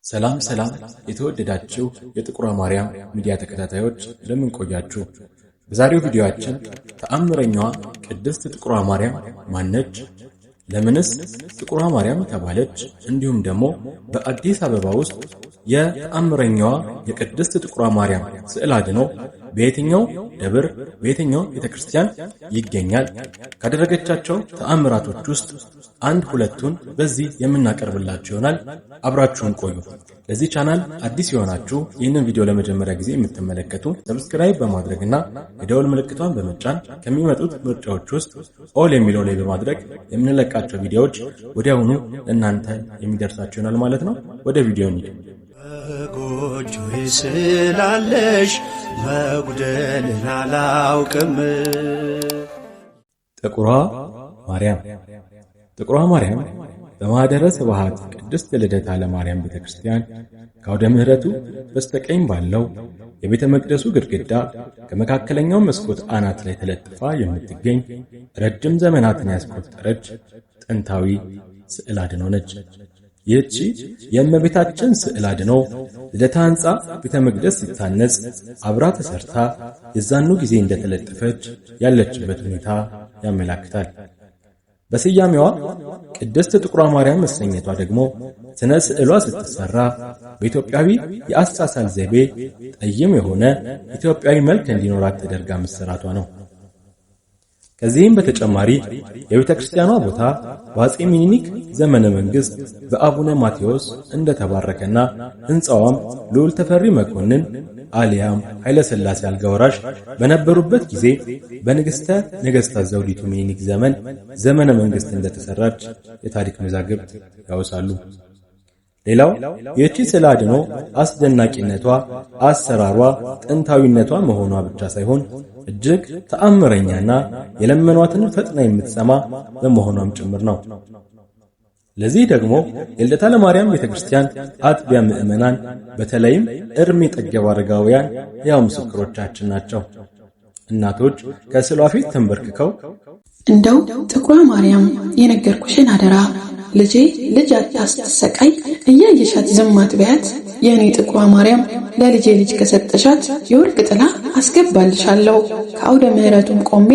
ሰላም የተወደዳችሁ የጥቁሯ ማርያም ሚዲያ ተከታታዮች እንደምን ቆያችሁ? በዛሬው ቪዲዮአችን ተአምረኛዋ ቅድስት ጥቁሯ ማርያም ማነች? ለምንስ ጥቁሯ ማርያም ተባለች? እንዲሁም ደግሞ በአዲስ አበባ ውስጥ የተአምረኛዋ የቅድስት ጥቁሯ ማርያም ስዕል አድኖ በየትኛው ደብር በየትኛው ቤተክርስቲያን ይገኛል? ካደረገቻቸው ተአምራቶች ውስጥ አንድ ሁለቱን በዚህ የምናቀርብላችሁ ይሆናል። አብራችሁን ቆዩ። ለዚህ ቻናል አዲስ የሆናችሁ ይህንን ቪዲዮ ለመጀመሪያ ጊዜ የምትመለከቱ ሰብስክራይብ በማድረግና የደወል ምልክቷን በመጫን ከሚመጡት ምርጫዎች ውስጥ ኦል የሚለው ላይ በማድረግ የምንለቃቸው ቪዲዮዎች ወዲያውኑ እናንተ የሚደርሳችሁ ይሆናል ማለት ነው። ወደ ቪዲዮ እንሂድ። ጎጆዬ ስላለሽ መጉደልን አላውቅም። ጥቁሯ ማርያም በማኅደረ ስብሐት ቅድስት ልደታ ለማርያም ቤተክርስቲያን ከአውደ ምሕረቱ በስተቀኝ ባለው የቤተ መቅደሱ ግድግዳ ከመካከለኛው መስኮት አናት ላይ ተለጥፋ የምትገኝ ረጅም ዘመናትን ያስቆጠረች ጥንታዊ ስዕል አድኖ ነች። ይህቺ የእመቤታችን ስዕል አድኖ ልደታ ሕንፃ ቤተ መቅደስ ሲታነጽ አብራ ተሰርታ የዛኑ ጊዜ እንደተለጠፈች ያለችበት ሁኔታ ያመላክታል። በስያሜዋ ቅድስት ጥቁሯ ማርያም መሰኘቷ ደግሞ ስነ ስዕሏ ስትሰራ በኢትዮጵያዊ የአሳሳል ዘይቤ ጠይም የሆነ ኢትዮጵያዊ መልክ እንዲኖራት ተደርጋ መሰራቷ ነው። ከዚህም በተጨማሪ የቤተ ክርስቲያኗ ቦታ በአፄ ሚኒሊክ ዘመነ መንግስት በአቡነ ማቴዎስ እንደተባረከና ሕንፃዋም ልዑል ተፈሪ መኮንን አሊያም ኃይለ ሥላሴ አልጋ ወራሽ በነበሩበት ጊዜ በንግሥተ ነገሥታት ዘውዲቱ ሚኒሊክ ዘመነ መንግስት እንደተሰራች የታሪክ መዛግብት ያወሳሉ። ሌላው ይህቺ ስዕል አድኖ አስደናቂነቷ፣ አሰራሯ፣ ጥንታዊነቷ መሆኗ ብቻ ሳይሆን እጅግ ተአምረኛና የለመኗትን ፈጥና የምትሰማ በመሆኗም ጭምር ነው። ለዚህ ደግሞ የልደታ ለማርያም ቤተክርስቲያን አጥቢያ ምዕመናን በተለይም እድሜ ጠገብ አረጋውያን ያው ምስክሮቻችን ናቸው። እናቶች ከስዕሏ ፊት ተንበርክከው እንደው ጥቁሯ ማርያም የነገርኩሽን አደራ ልጄ ልጅ አታስተሰቃይ እያየሻት ዝም አትበያት። የኔ ጥቁሯ ማርያም ለልጄ ልጅ ከሰጠሻት የወርቅ ጥላ አስገባልሻለሁ፣ ከአውደ ምሕረቱም ቆሜ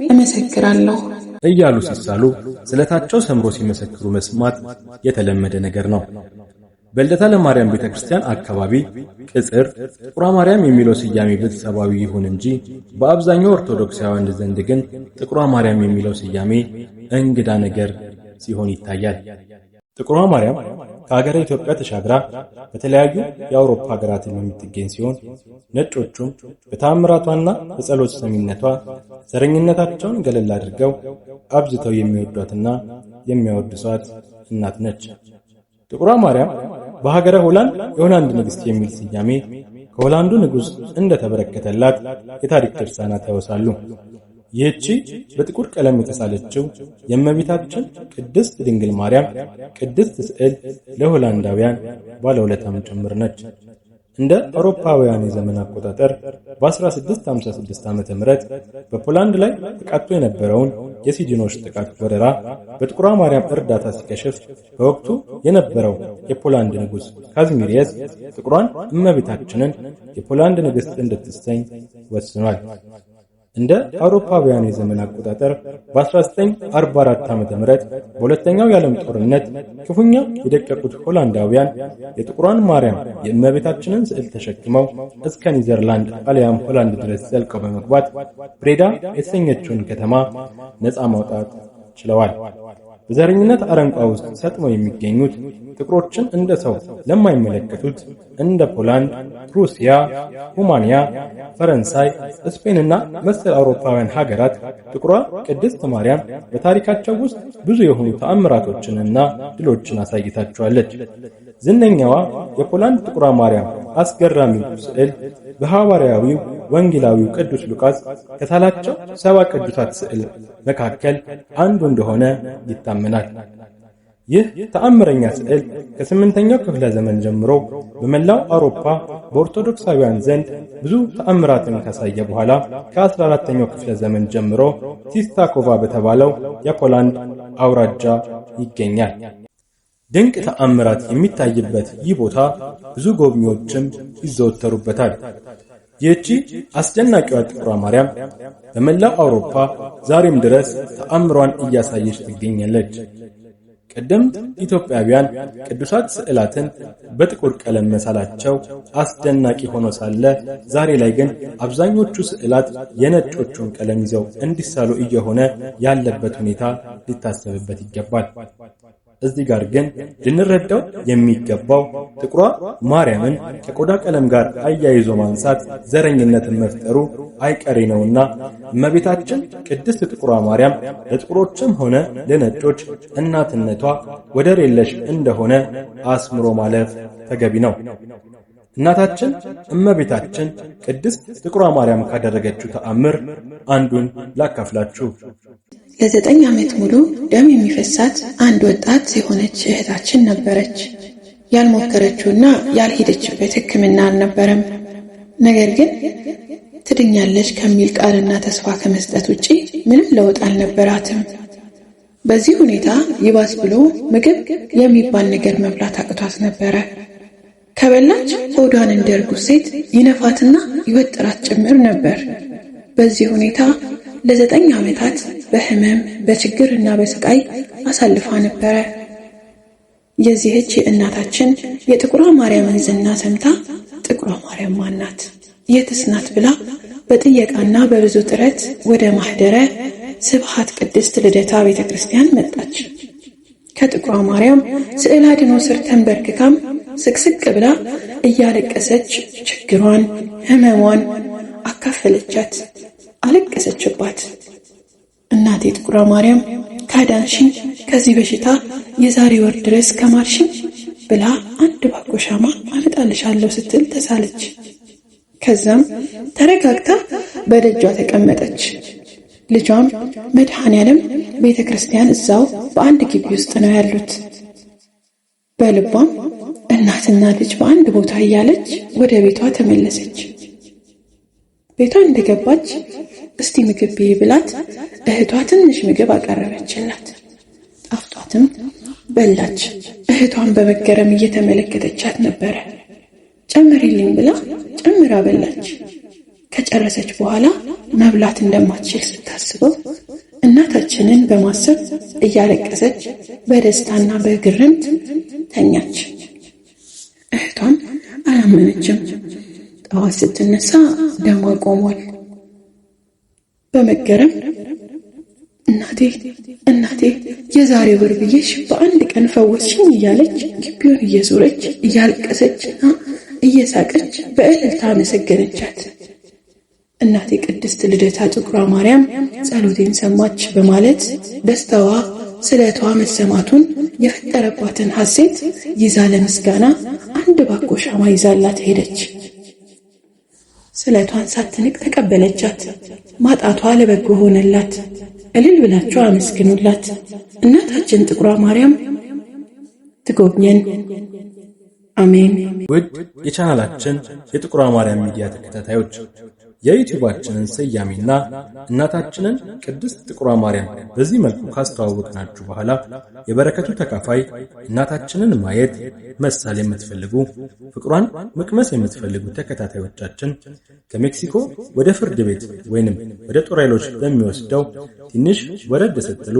እመሰክራለሁ እያሉ ሲሳሉ ስለታቸው ሰምሮ ሲመሰክሩ መስማት የተለመደ ነገር ነው። በልደታ ለማርያም ቤተክርስቲያን አካባቢ ቅጽር ጥቁሯ ማርያም የሚለው ስያሜ ቤተሰባዊ ይሁን እንጂ በአብዛኛው ኦርቶዶክሳውያን ዘንድ ግን ጥቁሯ ማርያም የሚለው ስያሜ እንግዳ ነገር ሲሆን ይታያል። ጥቁሯ ማርያም ከሀገረ ኢትዮጵያ ተሻግራ በተለያዩ የአውሮፓ ሀገራት የምትገኝ ሲሆን ነጮቹም በተአምራቷና በጸሎት ሰሚነቷ ዘረኝነታቸውን ገለል አድርገው አብዝተው የሚወዷትና የሚያወድሷት እናት ነች። ጥቁሯ ማርያም በሀገረ ሆላንድ የሆላንድ ንግሥት የሚል ስያሜ ከሆላንዱ ንጉሥ እንደተበረከተላት የታሪክ ድርሳናት ያወሳሉ። ይህቺ በጥቁር ቀለም የተሳለችው የእመቤታችን ቅድስት ድንግል ማርያም ቅድስት ስዕል ለሆላንዳውያን ባለውለታም ጭምር ነች። እንደ አውሮፓውያን የዘመን አቆጣጠር በ1656 ዓ.ም በፖላንድ ላይ ተቃጥቶ የነበረውን የሲዲኖች ጥቃት ወረራ በጥቁሯ ማርያም እርዳታ ሲከሽፍ በወቅቱ የነበረው የፖላንድ ንጉሥ ካዝሚሪየስ ጥቁሯን እመቤታችንን የፖላንድ ንግሥት እንድትሰኝ ወስኗል። እንደ አውሮፓውያን የዘመን አቆጣጠር በ1944 ዓ.ም በሁለተኛው የዓለም ጦርነት ክፉኛ የደቀቁት ሆላንዳውያን የጥቁሯን ማርያም የእመቤታችንን ስዕል ተሸክመው እስከ ኒዘርላንድ አሊያም ሆላንድ ድረስ ዘልቀው በመግባት ብሬዳ የተሰኘችውን ከተማ ነፃ ማውጣት ችለዋል። በዘረኝነት አረንቋ ውስጥ ሰጥመው የሚገኙት ጥቁሮችን እንደ ሰው ለማይመለከቱት እንደ ፖላንድ፣ ሩሲያ፣ ሩማንያ፣ ፈረንሳይ፣ ስፔንና መሰል አውሮፓውያን ሀገራት ጥቁሯ ቅድስት ማርያም በታሪካቸው ውስጥ ብዙ የሆኑ ተአምራቶችንና ድሎችን አሳይታቸዋለች። ዝነኛዋ የፖላንድ ጥቁሯ ማርያም አስገራሚው ስዕል በሐዋርያዊው ወንጌላዊው ቅዱስ ሉቃስ ከሳላቸው 70 ቅዱሳት ስዕል መካከል አንዱ እንደሆነ ይታመናል። ይህ ተአምረኛ ስዕል ከ8ኛው ክፍለ ዘመን ጀምሮ በመላው አውሮፓ በኦርቶዶክሳውያን ዘንድ ብዙ ተአምራትን ካሳየ በኋላ ከ14ኛው ክፍለ ዘመን ጀምሮ ሲስታኮቫ በተባለው የፖላንድ አውራጃ ይገኛል። ድንቅ ተአምራት የሚታይበት ይህ ቦታ ብዙ ጎብኚዎችም ይዘወተሩበታል። ይህቺ አስደናቂዋ ጥቁሯ ማርያም በመላው አውሮፓ ዛሬም ድረስ ተአምሯን እያሳየች ትገኛለች። ቀደምት ኢትዮጵያውያን ቅዱሳት ስዕላትን በጥቁር ቀለም መሳላቸው አስደናቂ ሆኖ ሳለ ዛሬ ላይ ግን አብዛኞቹ ስዕላት የነጮቹን ቀለም ይዘው እንዲሳሉ እየሆነ ያለበት ሁኔታ ሊታሰብበት ይገባል። እዚህ ጋር ግን ልንረዳው የሚገባው ጥቁሯ ማርያምን ከቆዳ ቀለም ጋር አያይዞ ማንሳት ዘረኝነትን መፍጠሩ አይቀሬ ነውና እመቤታችን ቅድስት ጥቁሯ ማርያም ለጥቁሮችም ሆነ ለነጮች እናትነቷ ወደር የለሽ እንደሆነ አስምሮ ማለፍ ተገቢ ነው። እናታችን እመቤታችን ቅድስት ጥቁሯ ማርያም ካደረገችው ተአምር አንዱን ላካፍላችሁ። ለ9 ዓመት ሙሉ ደም የሚፈሳት አንድ ወጣት የሆነች እህታችን ነበረች። ያልሞከረችውና ያልሄደችበት ሕክምና አልነበረም። ነገር ግን ትድኛለች ከሚል ቃልና ተስፋ ከመስጠት ውጪ ምንም ለውጥ አልነበራትም። በዚህ ሁኔታ ይባስ ብሎ ምግብ የሚባል ነገር መብላት አቅቷት ነበረ። ከበላች ሆዷን እንደ እርጉዝ ሴት ይነፋትና ይወጥራት ጭምር ነበር። በዚህ ሁኔታ ለ9 ዓመታት በህመም በችግርና በስቃይ አሳልፋ ነበረ። የዚህች የእናታችን የጥቁሯ ማርያምን ዝና ሰምታ ጥቁሯ ማርያም ማናት? የትስ ናት? ብላ በጥየቃና በብዙ ጥረት ወደ ማህደረ ስብሐት ቅድስት ልደታ ቤተክርስቲያን መጣች። ከጥቁሯ ማርያም ስዕል አድኖ ስር ተንበርክካም ስቅስቅ ብላ እያለቀሰች ችግሯን ህመሟን አካፈለቻት። አለቀሰችባት። እናቴ ጥቁሯ ማርያም ካዳንሽኝ ከዚህ በሽታ የዛሬ ወር ድረስ ከማርሽኝ ብላ አንድ ባኮ ሻማ አመጣልሻለሁ ስትል ተሳለች። ከዛም ተረጋግታ በደጇ ተቀመጠች። ልጇም መድኃኔዓለም ቤተክርስቲያን እዛው በአንድ ግቢ ውስጥ ነው ያሉት። በልቧም እናትና ልጅ በአንድ ቦታ እያለች ወደ ቤቷ ተመለሰች። ቤቷ እንደገባች እስቲ ምግብ ብይ ብላት እህቷ ትንሽ ምግብ አቀረበችላት። ጣፍጧትም በላች። እህቷን በመገረም እየተመለከተቻት ነበረ። ጨምሪልኝ ብላ ጨምራ በላች። ከጨረሰች በኋላ መብላት እንደማትችል ስታስበው እናታችንን በማሰብ እያለቀሰች በደስታና በግርምት ተኛች። እህቷም አላመነችም። ጠዋት ስትነሳ ደሟ ቆሟል። በመገረም እናቴ የዛሬ ወር ብዬሽ በአንድ ቀን ፈወስሽኝ እያለች ግቢውን እየዞረች እያለቀሰችና እየሳቀች በእልልታ አመሰገነቻት። እናቴ ቅድስት ልደታ ጥቁሯ ማርያም ጸሎቴን ሰማች በማለት ደስታዋ ስለቷ መሰማቱን የፈጠረባትን ሐሴት ይዛ ለምስጋና አንድ ባኮ ሻማ ይዛላት ሄደች። ስለቷን ሳትንቅ ተቀበለቻት። ማጣቷ ለበጎ ሆነላት። እልል ብላችሁ አመስግኑላት። እናታችን ጥቁሯ ማርያም ትጎብኘን። አሜን። ውድ የቻናላችን የጥቁሯ ማርያም ሚዲያ ተከታታዮች የዩቲዩባችንን ስያሜና እናታችንን ቅድስት ጥቁሯ ማርያም በዚህ መልኩ ካስተዋወቅናችሁ በኋላ የበረከቱ ተካፋይ እናታችንን ማየት መሳል የምትፈልጉ ፍቅሯን መቅመስ የምትፈልጉ ተከታታዮቻችን ከሜክሲኮ ወደ ፍርድ ቤት ወይንም ወደ ጦር ኃይሎች በሚወስደው ትንሽ ወረድ ስትሉ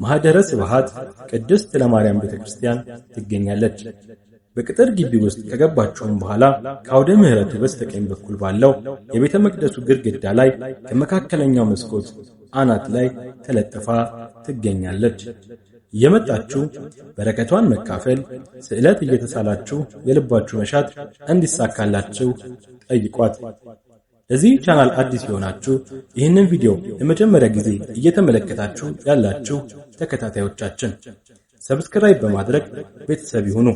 ማህደረ ስብሐት ቅድስት ለማርያም ቤተክርስቲያን ትገኛለች። በቅጥር ግቢ ውስጥ ከገባችሁም በኋላ ከአውደ ምሕረቱ በስተቀኝ በኩል ባለው የቤተ መቅደሱ ግድግዳ ላይ ከመካከለኛው መስኮት አናት ላይ ተለጥፋ ትገኛለች። እየመጣችሁ በረከቷን መካፈል፣ ስዕለት እየተሳላችሁ የልባችሁ መሻት እንዲሳካላችሁ ጠይቋት። ለዚህ ቻናል አዲስ የሆናችሁ ይህንን ቪዲዮ ለመጀመሪያ ጊዜ እየተመለከታችሁ ያላችሁ ተከታታዮቻችን ሰብስክራይብ በማድረግ ቤተሰብ ይሁኑ።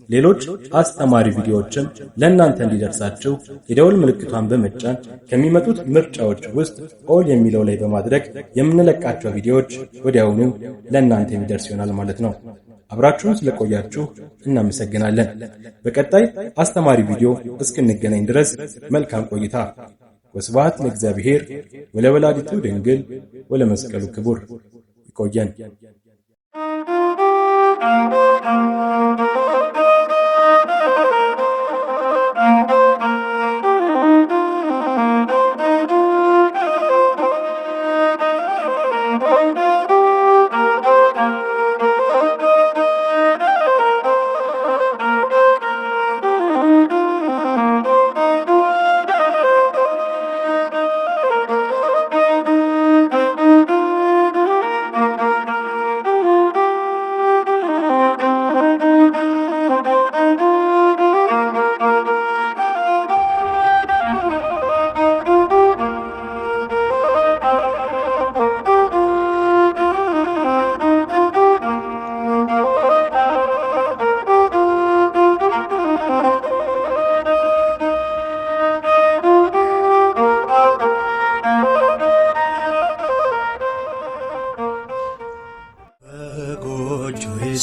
ሌሎች አስተማሪ ቪዲዮዎችም ለእናንተ እንዲደርሳችሁ የደወል ምልክቷን በመጫን ከሚመጡት ምርጫዎች ውስጥ ኦል የሚለው ላይ በማድረግ የምንለቃቸው ቪዲዮዎች ወዲያውኑ ለእናንተ የሚደርስ ይሆናል ማለት ነው። አብራችሁን ስለቆያችሁ እናመሰግናለን። በቀጣይ አስተማሪ ቪዲዮ እስክንገናኝ ድረስ መልካም ቆይታ። ወስብሐት ለእግዚአብሔር ወለወላዲቱ ድንግል ወለመስቀሉ ክቡር። ይቆየን።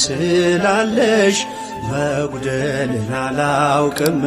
ስላለሽ መጉደልን አላውቅም።